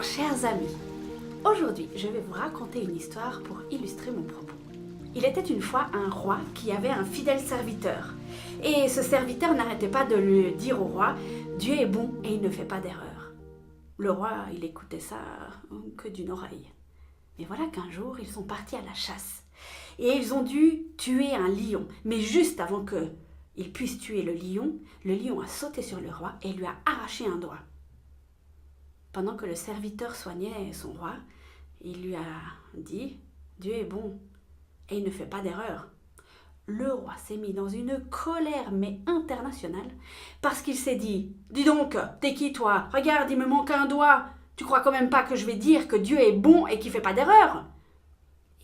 chers amis, aujourd'hui je vais vous raconter une histoire pour illustrer mon propos. Il était une fois un roi qui avait un fidèle serviteur. Et ce serviteur n'arrêtait pas de lui dire au roi « Dieu est bon et il ne fait pas d'erreur ». Le roi, il écoutait ça que d'une oreille. Mais voilà qu'un jour, ils sont partis à la chasse. Et ils ont dû tuer un lion. Mais juste avant qu'ils puissent tuer le lion a sauté sur le roi et lui a arraché un doigt. Pendant que le serviteur soignait son roi, il lui a dit « Dieu est bon et il ne fait pas d'erreur ». Le roi s'est mis dans une colère mais internationale parce qu'il s'est dit « Dis donc, t'es qui toi? Regarde, il me manque un doigt. Tu crois quand même pas que je vais dire que Dieu est bon et qu'il fait pas d'erreur ?»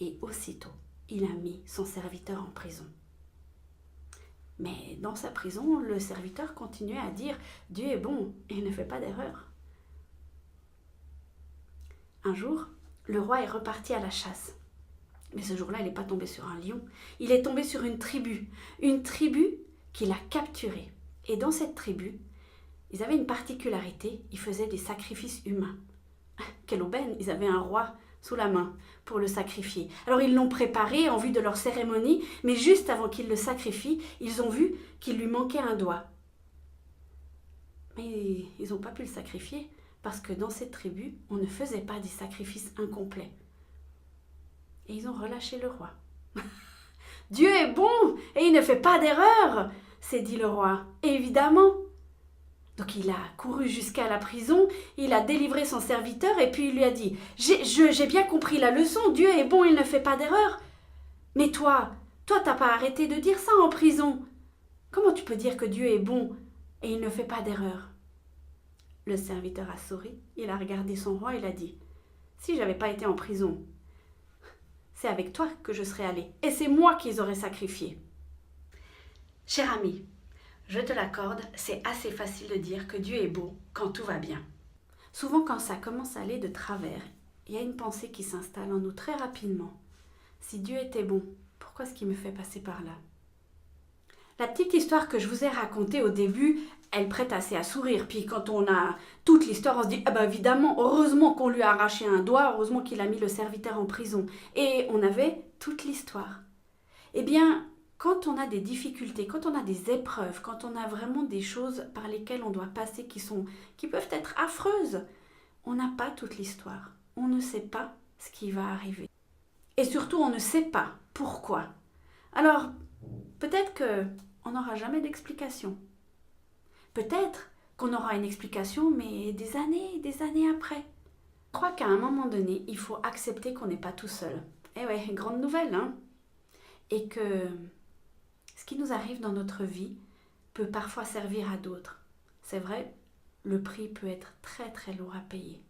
Et aussitôt, il a mis son serviteur en prison. Mais dans sa prison, le serviteur continuait à dire « Dieu est bon et il ne fait pas d'erreur ». Un jour, le roi est reparti à la chasse. Mais ce jour-là, il n'est pas tombé sur un lion, il est tombé sur une tribu qu'il a capturée. Et dans cette tribu, ils avaient une particularité, ils faisaient des sacrifices humains. Quelle aubaine, ils avaient un roi sous la main pour le sacrifier. Alors ils l'ont préparé en vue de leur cérémonie, mais juste avant qu'ils le sacrifient, ils ont vu qu'il lui manquait un doigt. Mais ils n'ont pas pu le sacrifier parce que dans cette tribu, on ne faisait pas des sacrifices incomplets. Et ils ont relâché le roi. « Dieu est bon et il ne fait pas d'erreur !» s'est dit le roi. Évidemment. Donc il a couru jusqu'à la prison, il a délivré son serviteur et puis il lui a dit « J'ai bien compris la leçon, Dieu est bon, il ne fait pas d'erreur. Mais toi, t'as pas arrêté de dire ça en prison. Comment tu peux dire que Dieu est bon et il ne fait pas d'erreur ?» Le serviteur a souri, il a regardé son roi et il a dit « Si j'avais pas été en prison, c'est avec toi que je serais allé, et c'est moi qu'ils auraient sacrifié. » Cher ami, je te l'accorde, c'est assez facile de dire que Dieu est beau quand tout va bien. Souvent quand ça commence à aller de travers, il y a une pensée qui s'installe en nous très rapidement. Si Dieu était bon, pourquoi est-ce qu'il me fait passer par là? La petite histoire que je vous ai racontée au début, elle prête assez à sourire. Puis quand on a toute l'histoire, on se dit « Ah ben évidemment, heureusement qu'on lui a arraché un doigt, heureusement qu'il a mis le serviteur en prison. » Et on avait toute l'histoire. Eh bien, quand on a des difficultés, quand on a des épreuves, quand on a vraiment des choses par lesquelles on doit passer qui peuvent être affreuses, on n'a pas toute l'histoire. On ne sait pas ce qui va arriver. Et surtout, on ne sait pas pourquoi. Alors, peut-être qu'on n'aura jamais d'explication. Peut-être qu'on aura une explication, mais des années après. Je crois qu'à un moment donné, il faut accepter qu'on n'est pas tout seul. Eh ouais, grande nouvelle, hein? Et que ce qui nous arrive dans notre vie peut parfois servir à d'autres. C'est vrai, le prix peut être très très lourd à payer.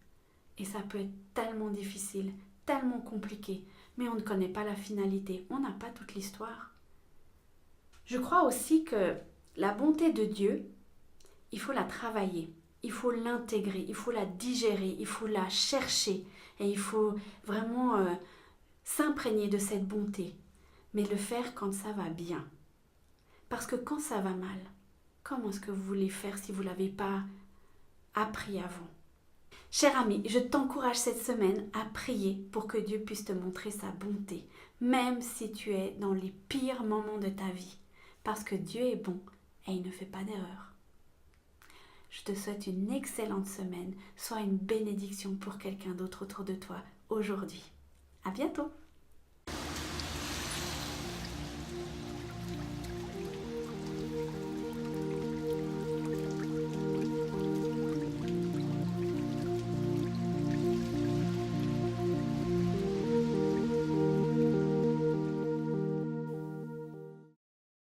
Et ça peut être tellement difficile, tellement compliqué, mais on ne connaît pas la finalité, on n'a pas toute l'histoire. Je crois aussi que la bonté de Dieu, il faut la travailler, il faut l'intégrer, il faut la digérer, il faut la chercher et il faut vraiment s'imprégner de cette bonté, mais le faire quand ça va bien. Parce que quand ça va mal, comment est-ce que vous voulez faire si vous ne l'avez pas appris avant? Cher ami, je t'encourage cette semaine à prier pour que Dieu puisse te montrer sa bonté, même si tu es dans les pires moments de ta vie, parce que Dieu est bon et il ne fait pas d'erreur. Je te souhaite une excellente semaine. Sois une bénédiction pour quelqu'un d'autre autour de toi aujourd'hui. À bientôt!